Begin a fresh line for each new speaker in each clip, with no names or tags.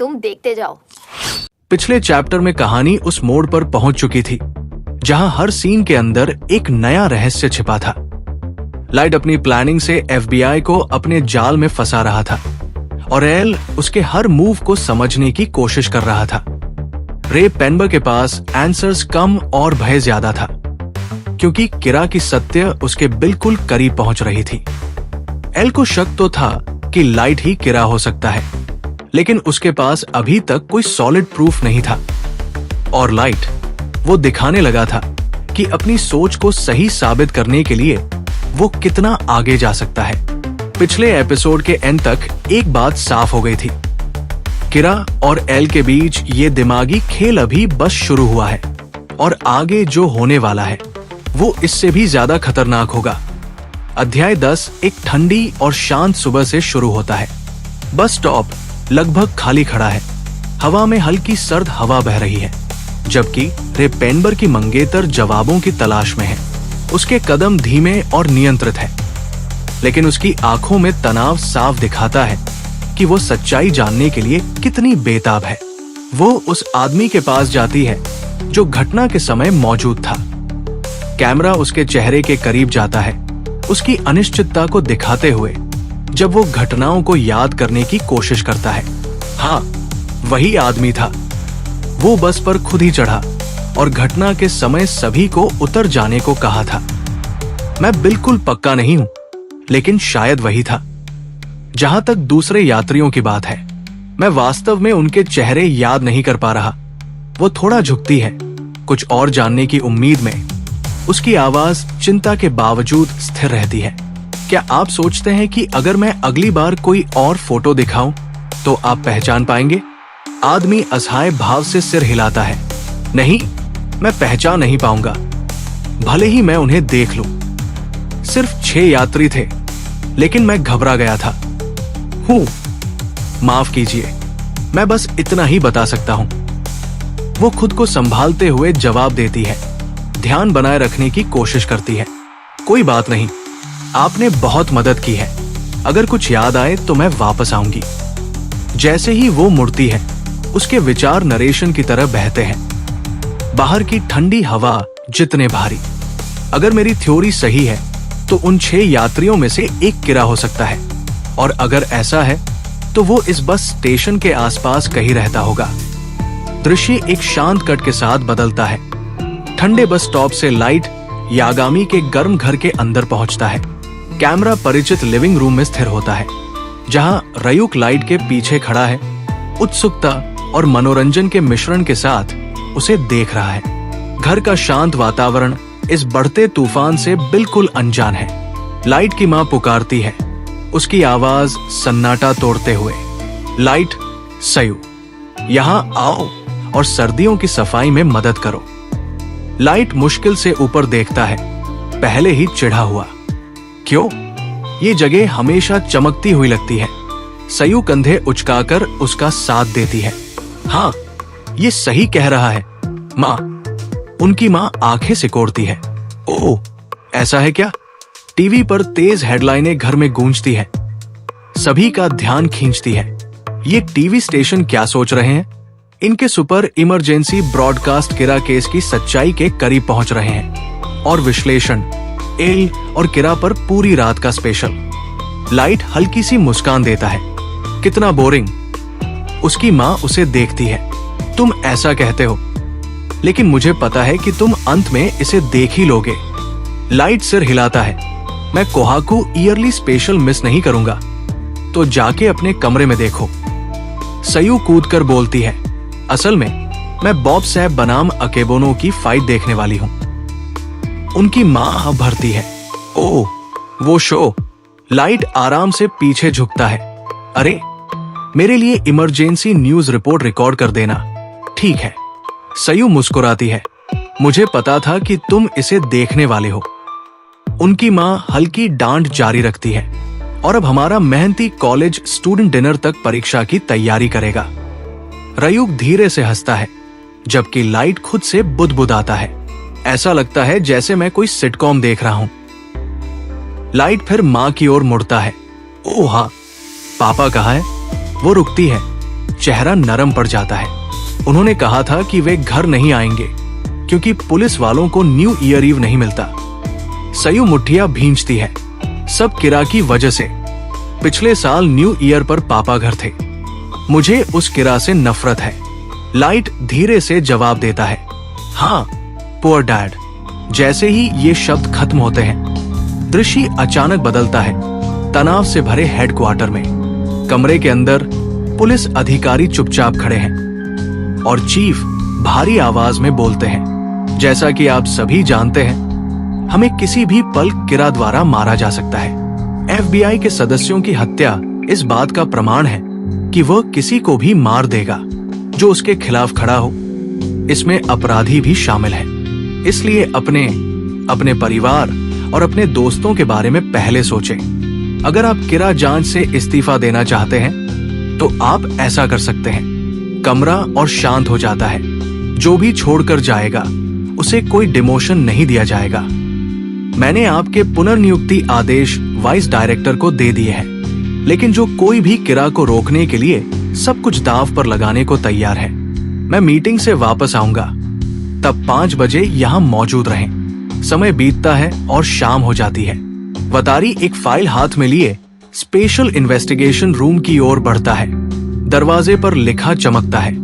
तुम देखते जाओ।
पिछले चैप्टर में कहानी उस मोड़ पर पहुंच चुकी थी जहां हर सीन के अंदर एक नया रहस्य छिपा था। लाइट अपनी प्लानिंग से FBI को अपने जाल में फंसा रहा था और एल उसके हर मूव को समझने की कोशिश कर रहा था। रे पेनबर के पास आंसर्स कम और भय ज्यादा था क्योंकि किरा की सत्य उसके बिल्कुल करीब पहुंच रही थी। एल को शक तो था कि लाइट ही किरा हो सकता है, लेकिन उसके पास अभी तक कोई सॉलिड प्रूफ नहीं था। और लाइट वो दिखाने लगा था कि अपनी सोच को सही साबित करने के लिए वो कितना आगे जा सकता है। पिछले एपिसोड के एंड तक एक बात साफ हो गई थी, किरा और एल के बीच ये दिमागी खेल अभी बस शुरू हुआ है और आगे जो होने वाला है वो इससे भी ज्यादा खतरनाक होगा। अध्याय 10 एक ठंडी और शांत सुबह से शुरू होता है। बस स्टॉप लगभग खाली खड़ा है। हवा में हल्की सर्द हवा बह रही है, जबकि रे पेनबर की मंगेतर जवाबों की तलाश में है। उसके कदम धीमे और नियंत्रित है, लेकिन उसकी आंखों में तनाव साफ दिखाता है कि वो सच्चाई जानने के लिए कितनी बेताब है। वो उस आदमी के पास जाती है जो घटना के समय मौजूद था। कैमरा उसके चेहरे के करीब जाता है, उसकी अनिश्चितता को दिखाते हुए जब वो घटनाओं को याद करने की कोशिश करता है। हाँ, वही आदमी था। वो बस पर खुद ही चढ़ा और घटना के समय सभी को उतर जाने को कहा था। मैं बिल्कुल पक्का नहीं हूं, लेकिन शायद वही था। जहां तक दूसरे यात्रियों की बात है, मैं वास्तव में उनके चेहरे याद नहीं कर पा रहा। वो थोड़ा झुकती है, कुछ और जानने की उम्मीद में। उसकी आवाज चिंता के बावजूद स्थिर रहती है। क्या आप सोचते हैं कि अगर मैं अगली बार कोई और फोटो दिखाऊं तो आप पहचान पाएंगे? आदमी असहाय भाव से सिर हिलाता है। नहीं, मैं पहचान नहीं पाऊंगा, भले ही मैं उन्हें देख लूं। सिर्फ 6 यात्री थे, लेकिन मैं घबरा गया था। माफ कीजिए, मैं बस इतना ही बता सकता हूं। वो खुद को संभालते हुए जवाब देती है, ध्यान बनाए रखने की कोशिश करती है। कोई बात नहीं, आपने बहुत मदद की है। अगर कुछ याद आए तो मैं वापस आऊंगी। जैसे ही वो मुड़ती है, उसके विचार नरेशन की तरह बहते हैं। बाहर की ठंडी हवा जितने भारी। अगर मेरी थ्योरी सही है तो उन 6 यात्रियों में से एक किरा हो सकता है, और अगर ऐसा है तो वो इस बस स्टेशन के आसपास कहीं रहता होगा। दृश्य एक शांत कट के साथ बदलता है। ठंडे बस स्टॉप से लाइट यागामी के गर्म घर के अंदर पहुंचता है। कैमरा परिचित लिविंग रूम में स्थिर होता है, जहां रयुक लाइट के पीछे खड़ा है, उत्सुकता और मनोरंजन के मिश्रण के साथ उसे देख रहा है। घर का शांत वातावरण इस बढ़ते तूफान से बिल्कुल अनजान है। लाइट की मां पुकारती है, उसकी आवाज सन्नाटा तोड़ते हुए, लाइट, सयू, यहां आओ और सर्दियों की सफाई में मदद करो। लाइट मुश्किल से ऊपर देखता है, पहले ही चिढ़ा हुआ। क्यों? ये जगह हमेशा चमकती हुई लगती है। सयू कंधे उचकाकर उसका साथ देती है। हाँ, ये सही कह रहा है माँ। उनकी माँ आंखें सिकोड़ती है। ओह, ऐसा है क्या? टीवी पर तेज हेडलाइनें घर में गूंजती है, सभी का ध्यान खींचती है। ये टीवी स्टेशन क्या सोच रहे हैं? इनके सुपर इमरजेंसी ब्रॉडकास्ट किरा केस की सच्चाई के करीब पहुंच रहे हैं, और विश्लेषण एल और किरा पर पूरी रात का स्पेशल। लाइट हल्की सी मुस्कान देता है। कितना बोरिंग। उसकी माँ उसे देखती है। तुम ऐसा कहते हो, लेकिन मुझे पता है कि तुम अंत में इसे देख ही लोगे। लाइट सिर हिलाता है। मैं कोहाकू ईयरली स्पेशल मिस नहीं करूंगा, तो जाके अपने कमरे में देखो। सयू कूदकर बोलती है, असल में मैं बॉब सैप बनाम अकेबोनो की फाइट देखने वाली हूं। उनकी मां भरती है। ओह, वो शो। लाइट आराम से पीछे झुकता है। अरे, मेरे लिए इमरजेंसी न्यूज रिपोर्ट रिकॉर्ड कर देना। ठीक है। सयू मुस्कुराती है। मुझे पता था कि तुम इसे देखने वाले हो। उनकी मां हल्की डांट जारी रखती है, और अब हमारा मेहनती कॉलेज स्टूडेंट डिनर तक परीक्षा की तैयारी करेगा। रयुक धीरे से हंसता है, जबकि लाइट खुद से बुदबुदाता है। ऐसा लगता है जैसे मैं कोई सिटकॉम देख रहा हूं। लाइट फिर मां की ओर मुड़ता है। ओह हाँ, पापा कहाँ है? वो रुकती है, चेहरा नरम पड़ जाता है। उन्होंने कहा था कि वे घर नहीं आएंगे क्योंकि पुलिस वालों को न्यू ईयर ईव नहीं मिलता। सयू मुठ्ठियां भींचती है, सब किरा की वजह से। पिछले साल न्यू ईयर पर पापा घर थे। मुझे उस किरा से नफरत है। लाइट धीरे से जवाब देता है, हाँ पुअर डैड। जैसे ही ये शब्द खत्म होते हैं, दृश्य अचानक बदलता है। तनाव से भरे हेडक्वार्टर में कमरे के अंदर पुलिस अधिकारी चुपचाप खड़े हैं और चीफ भारी आवाज में बोलते हैं, जैसा कि आप सभी जानते हैं, हमें किसी भी पल किरा द्वारा मारा जा सकता है। FBI के सदस्यों की हत्या इस बात का प्रमाण है कि वह किसी को भी मार देगा जो उसके खिलाफ खड़ा हो। इसमें अपराधी भी शामिल है। इसलिए अपने परिवार और अपने दोस्तों के बारे में पहले सोचें। अगर आप किरा जांच से इस्तीफा देना चाहते हैं तो आप ऐसा कर सकते हैं। कमरा और शांत हो जाता है। जो भी छोड़कर जाएगा उसे कोई डिमोशन नहीं दिया जाएगा। मैंने आपके पुनर्नियुक्ति आदेश वाइस डायरेक्टर को दे दिए हैं, लेकिन जो कोई भी किरा को रोकने के लिए सब कुछ दांव पर लगाने को तैयार है। मैं मीटिंग से वापस आऊंगा, तब 5 बजे यहाँ मौजूद रहें। समय बीतता है और शाम हो जाती है। वतारी एक फाइल हाथ में लिए स्पेशल इन्वेस्टिगेशन रूम की ओर बढ़ता है। दरवाजे पर लिखा चमकता है,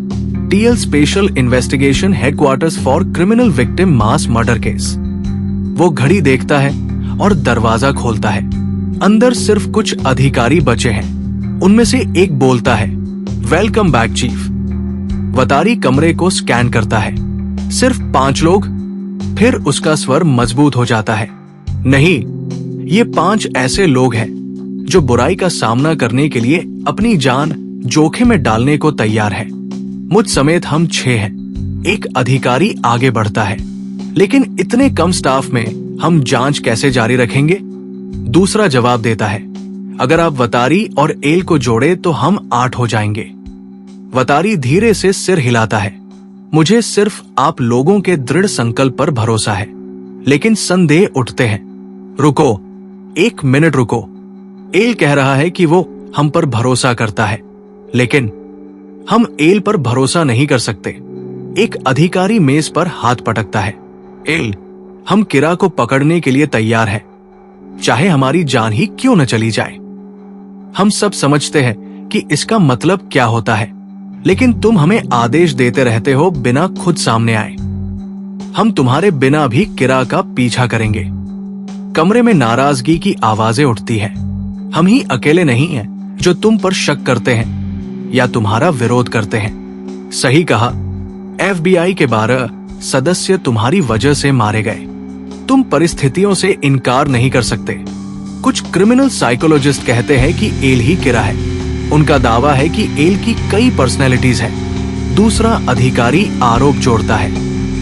TL special investigation headquarters for criminal victim mass murder case. वो घड़ी देखता है और दरवाजा खोलता है। अंदर सिर्फ कुछ अधिकारी बचे हैं। उनमें से एक बोलता है, वेलकम बैक चीफ। वतारी कमरे को स्कैन करता है। सिर्फ 5 लोग। फिर उसका स्वर मजबूत हो जाता है, नहीं, ये 5 ऐसे लोग हैं जो बुराई का सामना करने के लिए अपनी जान जोखिम में डालने को तैयार है। मुझ समेत हम 6 हैं। एक अधिकारी आगे बढ़ता है, लेकिन इतने कम स्टाफ में हम जांच कैसे जारी रखेंगे? दूसरा जवाब देता है, अगर आप वतारी और एल को जोड़े तो हम 8 हो जाएंगे। वतारी धीरे से सिर हिलाता है, मुझे सिर्फ आप लोगों के दृढ़ संकल्प पर भरोसा है। लेकिन संदेह उठते हैं। रुको, 1 मिनट रुको। एल कह रहा है कि वो हम पर भरोसा करता है, लेकिन हम एल पर भरोसा नहीं कर सकते। एक अधिकारी मेज पर हाथ पटकता है, एल, हम किरा को पकड़ने के लिए तैयार हैं, चाहे हमारी जान ही क्यों न चली जाए। हम सब समझते हैं कि इसका मतलब क्या होता है, लेकिन तुम हमें आदेश देते रहते हो बिना खुद सामने आए। हम तुम्हारे बिना भी किरा का पीछा करेंगे। कमरे में नाराजगी की आवाजें उठती हैं। हम ही अकेले नहीं हैं जो तुम पर शक करते हैं या तुम्हारा विरोध करते हैं। सही कहा, FBI के 12 सदस्य तुम्हारी वजह से मारे गए। तुम परिस्थितियों से इनकार नहीं कर सकते। कुछ क्रिमिनल साइकोलॉजिस्ट कहते हैं कि एल ही किरा है। उनका दावा है कि एल की कई पर्सनैलिटीज हैं। दूसरा अधिकारी आरोप जोड़ता है,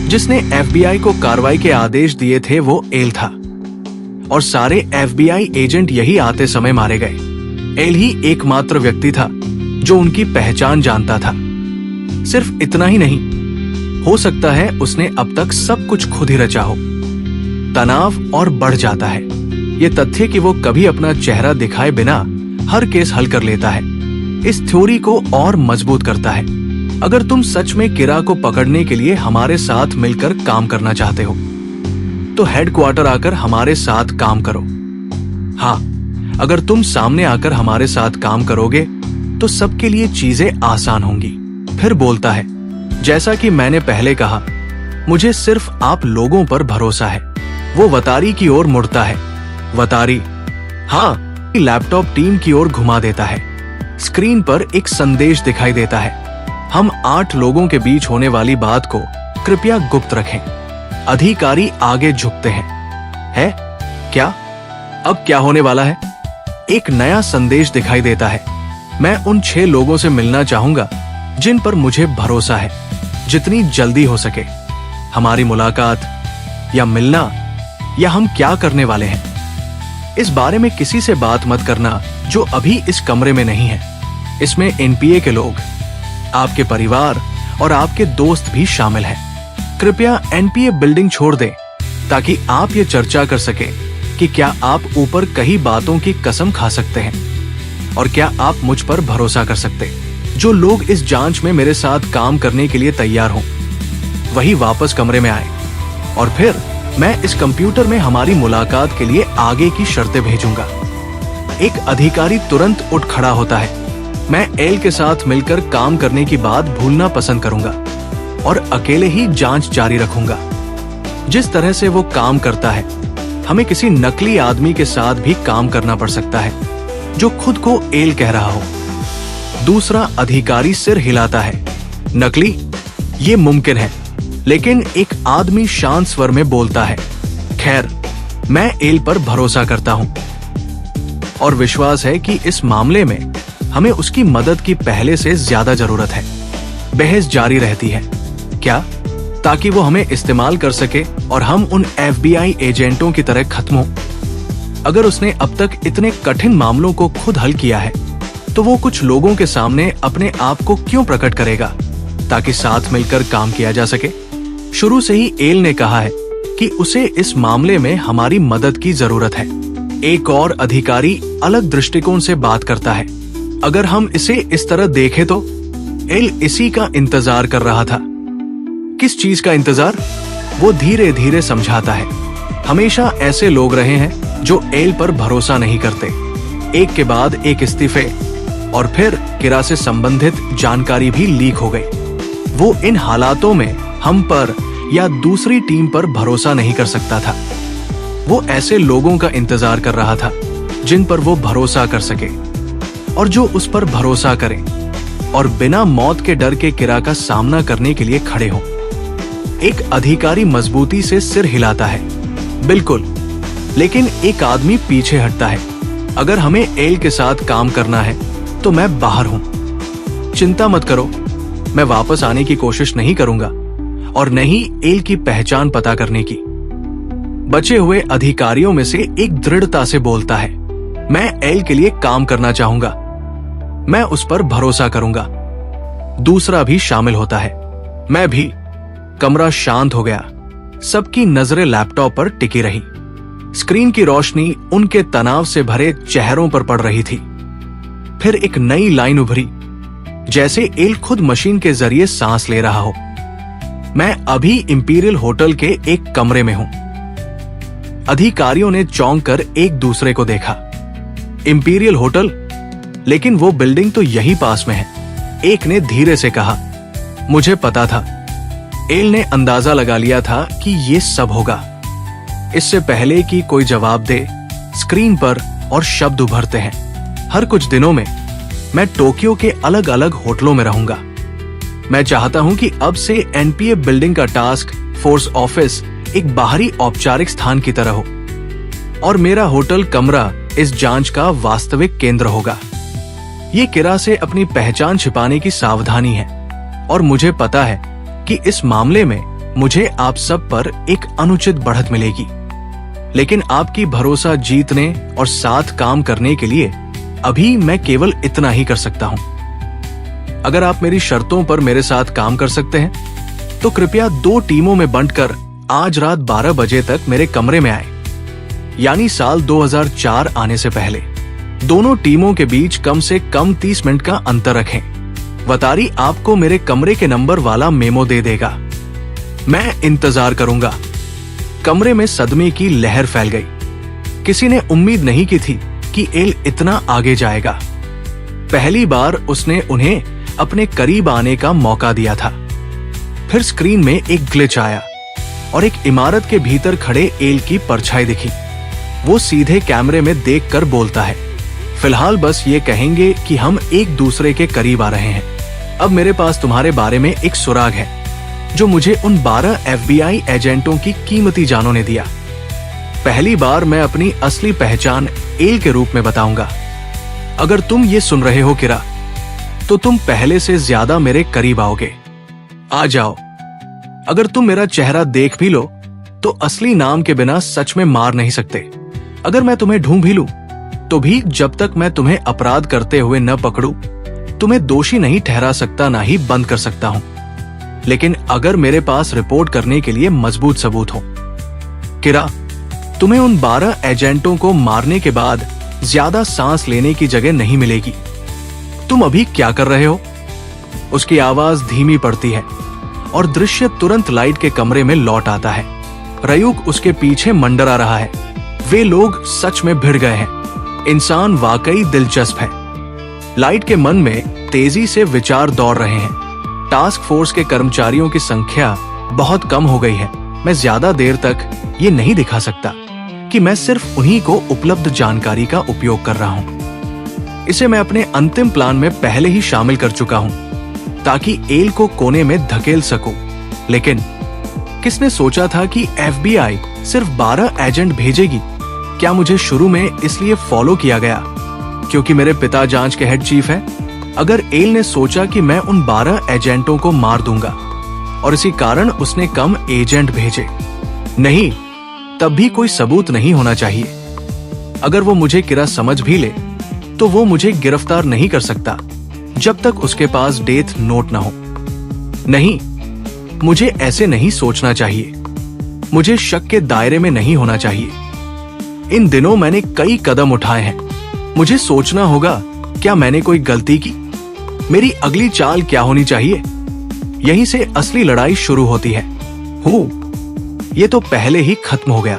जिसने FBI को कार्रवाई के आदेश दिए थे वो एल था, और सारे FBI एजेंट यही आते समय मारे गए। एल ही एकमात्र व्यक्ति था जो उनकी पहचान जानता था। सिर्फ इतना ही नहीं, हो सकता है उसने अब तक सब कुछ खुद ही रचा हो। तनाव और बढ़ जाता है। ये तथ्य कि वो कभी अपना चेहरा दिखाए बिना हर केस हल कर लेता है, इस थ्योरी को और मजबूत करता है। अगर तुम सच में किरा को पकड़ने के लिए हमारे साथ मिलकर काम करना चाहते हो, तो हेडक्वार्टर आकर हमारे साथ काम करो। हाँ, अगर तुम सामने आकर हमारे साथ काम करोगे तो सबके लिए चीजें आसान होंगी। फिर बोलता है, जैसा कि मैंने पहले कहा, मुझे सिर्फ आप लोगों पर भरोसा है। वो वतारी की ओर मुड़ता है। वतारी, हाँ, लैपटॉप टीम की ओर घुमा देता है। स्क्रीन पर एक संदेश दिखाई देता है, हम 8 लोगों के बीच होने वाली बात को कृपया गुप्त रखें। अधिकारी आगे झुकते हैं। है क्या? अब क्या होने वाला है? एक नया संदेश दिखाई देता है, मैं उन 6 लोगों से मिलना चाहूंगा जिन पर मुझे भरोसा है, जितनी जल्दी हो सके। हमारी मुलाकात या मिलना या हम क्या करने वाले हैं, इस बारे में किसी से बात मत करना जो अभी इस कमरे में नहीं है। इसमें NPA के लोग, आपके परिवार और आपके दोस्त भी शामिल हैं। कृपया NPA बिल्डिंग छोड़ दें ताकि आप ये चर्चा कर सकें कि क्या आप ऊपर कई बातों की कसम खा सकते हैं और क्या आप मुझ पर भरोसा कर सकते हैं। जो लोग इस जांच में मेरे साथ काम करने के लिए तैयार हों वही वापस कमरे में आए और फिर मैं इस कंप्यूटर में हमारी मुलाकात के लिए आगे की शर्तें भेजूंगा। एक अधिकारी तुरंत उठ खड़ा होता है। मैं एल के साथ मिलकर काम करने की बात भूलना पसंद करूंगा और अकेले ही जांच जारी रखूंगा। जिस तरह से वो काम करता है, हमें किसी नकली आदमी के साथ भी काम करना पड़ सकता है जो खुद को एल कह रहा हो। दूसरा अधिकारी सिर हिलाता है। नकली? ये मुमकिन है, लेकिन एक आदमी शांत स्वर में बोलता है, खैर, मैं एल पर भरोसा करता हूं और विश्वास है कि इस मामले में हमें उसकी मदद की पहले से ज्यादा जरूरत है। बहस जारी रहती है। क्या? ताकि वो हमें इस्तेमाल कर सके और हम उन FBI एजेंटों की तरह खत्म हो। अगर उसने अब तक इतने कठिन मामलों को खुद हल किया है, तो वो कुछ लोगों के सामने अपने आप को क्यों प्रकट करेगा ताकि साथ मिलकर काम किया जा सके? शुरू से ही एल ने कहा है कि उसे इस मामले में हमारी मदद की जरूरत है। एक और अधिकारी अलग दृष्टिकोण से बात करता है। अगर हम इसे इस तरह देखें तो एल इसी का इंतजार कर रहा था। किस चीज का इंतजार? वो धीरे धीरे समझाता है। हमेशा ऐसे लोग रहे हैं जो एल पर भरोसा नहीं करते। एक के बाद एक इस्तीफे और फिर किरा से संबंधित जानकारी भी लीक हो गई। वो इन हालातों में हम पर या दूसरी टीम पर भरोसा नहीं कर सकता था। वो ऐसे लोगों का इंतजार कर रहा था जिन पर वो भरोसा कर सके और जो उस पर भरोसा करें और बिना मौत के डर के किरा का सामना करने के लिए खड़े हों। एक अधिकारी मजबूती से सिर हिलाता है। बिल्कुल, लेकिन एक आदमी पीछे हटता है। अगर हमें एल के साथ काम करना है तो मैं बाहर हूं। चिंता मत करो, मैं वापस आने की कोशिश नहीं करूंगा और न ही एल की पहचान पता करने की। बचे हुए अधिकारियों में से एक दृढ़ता से बोलता है, मैं एल के लिए काम करना चाहूंगा, मैं उस पर भरोसा करूंगा। दूसरा भी शामिल होता है, मैं भी। कमरा शांत हो गया। सबकी नजरें लैपटॉप पर टिकी रही। स्क्रीन की रोशनी उनके तनाव से भरे चेहरों पर पड़ रही थी। फिर एक नई लाइन उभरी, जैसे एल खुद मशीन के जरिए सांस ले रहा हो। मैं अभी इंपीरियल होटल के एक कमरे में हूं। अधिकारियों ने चौंक कर एक दूसरे को देखा। Imperial hotel? लेकिन वो बिल्डिंग तो यहीं पास में है। एक ने धीरे से कहा, मुझे पता था। एल ने अंदाजा लगा लिया था कि ये सब होगा। इससे पहले कि कोई जवाब दे, स्क्रीन पर और शब्द उभरते हैं। हर कुछ दिनों में मैं टोक्यो के अलग अलग होटलों में रहूंगा। मैं चाहता हूं कि अब से एनपीए बिल्डिंग का टास्क फोर्स ऑफिस एक बाहरी औपचारिक स्थान की तरह हो और मेरा होटल कमरा इस जांच का वास्तविक केंद्र होगा। ये किरा से अपनी पहचान छिपाने की सावधानी है और मुझे पता है कि इस मामले में मुझे आप सब पर एक अनुचित बढ़त मिलेगी, लेकिन आपकी भरोसा जीतने और साथ काम करने के लिए अभी मैं केवल इतना ही कर सकता हूं। अगर आप मेरी शर्तों पर मेरे साथ काम कर सकते हैं तो कृपया 2 टीमों में बंटकर आज रात 12 बजे तक मेरे कमरे में आए, यानी साल 2004 आने से पहले। दोनों टीमों के बीच कम से कम 30 मिनट का अंतर रखें। वतारी आपको मेरे कमरे के नंबर वाला मेमो दे देगा। मैं इंतजार करूंगा। कमरे में सदमे की लहर फैल गई। किसी ने उम्मीद नहीं की थी कि एल इतना आगे जाएगा। पहली बार उसने उन्हें अपने करीब आने का मौका दिया था। फिर स्क्रीन में एक ग्लिच आया और एक इमारत के भीतर खड़े एल की परछाई दिखी। वो सीधे कैमरे में देखकर बोलता है, फिलहाल बस ये कहेंगे कि हम एक दूसरे के करीब आ रहे हैं। अब मेरे पास तुम्हारे बारे में एक सुराग है जो मुझे उन 12 FBI एजेंटों की कीमती जानों ने दिया। पहली बार मैं अपनी असली पहचान एल के रूप में बताऊंगा। अगर तुम ये सुन रहे हो किरा, तो तुम पहले से ज्यादा मेरे करीब आओगे। आ जाओ। अगर तुम मेरा चेहरा देख भी लो तो असली नाम के बिना सच में मार नहीं सकते। अगर मैं तुम्हें ढूंढ भी लूं तो भी जब तक मैं तुम्हें अपराध करते हुए न पकड़ूं, तुम्हें दोषी नहीं ठहरा सकता, ना ही बंद कर सकता हूं। लेकिन अगर मेरे पास रिपोर्ट करने के लिए मजबूत सबूत हो, किरा, तुम्हें उन 12 एजेंटों को मारने के बाद ज्यादा सांस लेने की जगह नहीं मिलेगी। तुम अभी क्या कर रहे हो? उसकी आवाज धीमी पड़ती है और दृश्य तुरंत लाइट के कमरे में लौट आता है। रयूक उसके पीछे मंडरा रहा है। वे लोग सच में भिड़ गए हैं। इंसान वाकई दिलचस्प है। लाइट के मन में तेजी से विचार दौड़ रहे हैं। टास्क फोर्स के कर्मचारियों की संख्या बहुत कम हो गई है। मैं ज्यादा देर तक ये नहीं दिखा सकता कि मैं सिर्फ उन्हीं को उपलब्ध जानकारी का उपयोग कर रहा हूं। इसे मैं अपने अंतिम प्लान में पहले ही शामिल कर चुका हूं ताकि एल को कोने में धकेल सकूं। लेकिन किसने सोचा था कि FBI सिर्फ 12 एजेंट भेजेगी? क्या मुझे शुरू में इसलिए फॉलो किया गया क्योंकि मेरे पिता जांच के हेड चीफ हैं? अगर एल ने सोचा कि मैं उन 12 एजेंटों को मार दूंगा और इसी कारण उसने कम एजेंट भेजे, नहीं, तब भी कोई सबूत नहीं होना चाहिए। अगर वो मुझे किरा समझ भी ले तो वो मुझे गिरफ्तार नहीं कर सकता जब तक उसके पास डेथ नोट ना हो। नहीं, मुझे ऐसे नहीं सोचना चाहिए। मुझे शक के दायरे में नहीं होना चाहिए। इन दिनों मैंने कई कदम उठाए हैं। मुझे सोचना होगा, क्या मैंने कोई गलती की? मेरी अगली चाल क्या होनी चाहिए? यहीं से असली लड़ाई शुरू होती है। ये तो पहले ही खत्म हो गया।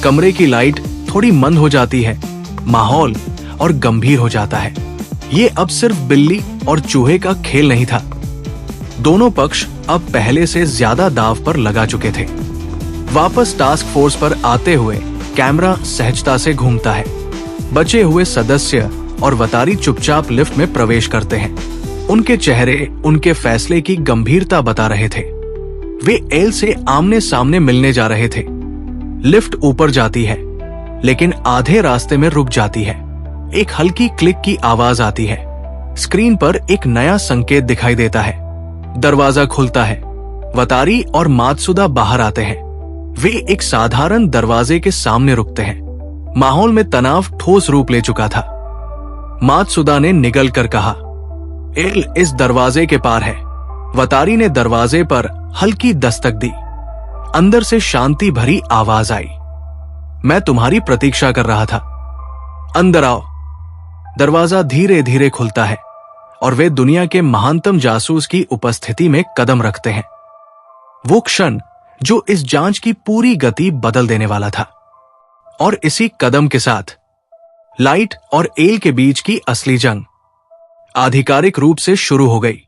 कमरे की लाइट थोड़ी मंद हो जाती है। माहौल और गंभीर हो जाता है। ये अब सिर्फ बिल्ली और चूहे का खेल नहीं था। दोनों पक्ष अब पहले से ज्यादा दांव पर लगा चुके थे। वापस टास्क फोर्स पर आते हुए कैमरा सहजता से घूमता है। बचे हुए सदस्य और वतारी चुपचाप लिफ्ट में प्रवेश करते हैं। उनके चेहरे उनके फैसले की गंभीरता बता रहे थे। वे एल से आमने सामने मिलने जा रहे थे। लिफ्ट ऊपर जाती है, लेकिन आधे रास्ते में रुक जाती है। एक हल्की क्लिक की आवाज आती है। स्क्रीन पर एक नया संकेत दिखाई देता है। दरवाजा खुलता है। वतारी और मात्सुदा बाहर आते हैं। वे एक साधारण दरवाजे के सामने रुकते हैं। माहौल में तनाव ठोस रूप ले चुका था। मात्सुदा ने निगल कर कहा, एल इस दरवाजे के पार है। वतारी ने दरवाजे पर हल्की दस्तक दी। अंदर से शांति भरी आवाज आई, मैं तुम्हारी प्रतीक्षा कर रहा था। अंदर आओ। दरवाजा धीरे धीरे खुलता है और वे दुनिया के महानतम जासूस की उपस्थिति में कदम रखते हैं। वो क्षण जो इस जांच की पूरी गति बदल देने वाला था। और इसी कदम के साथ लाइट और एल के बीच की असली जंग आधिकारिक रूप से शुरू हो गई।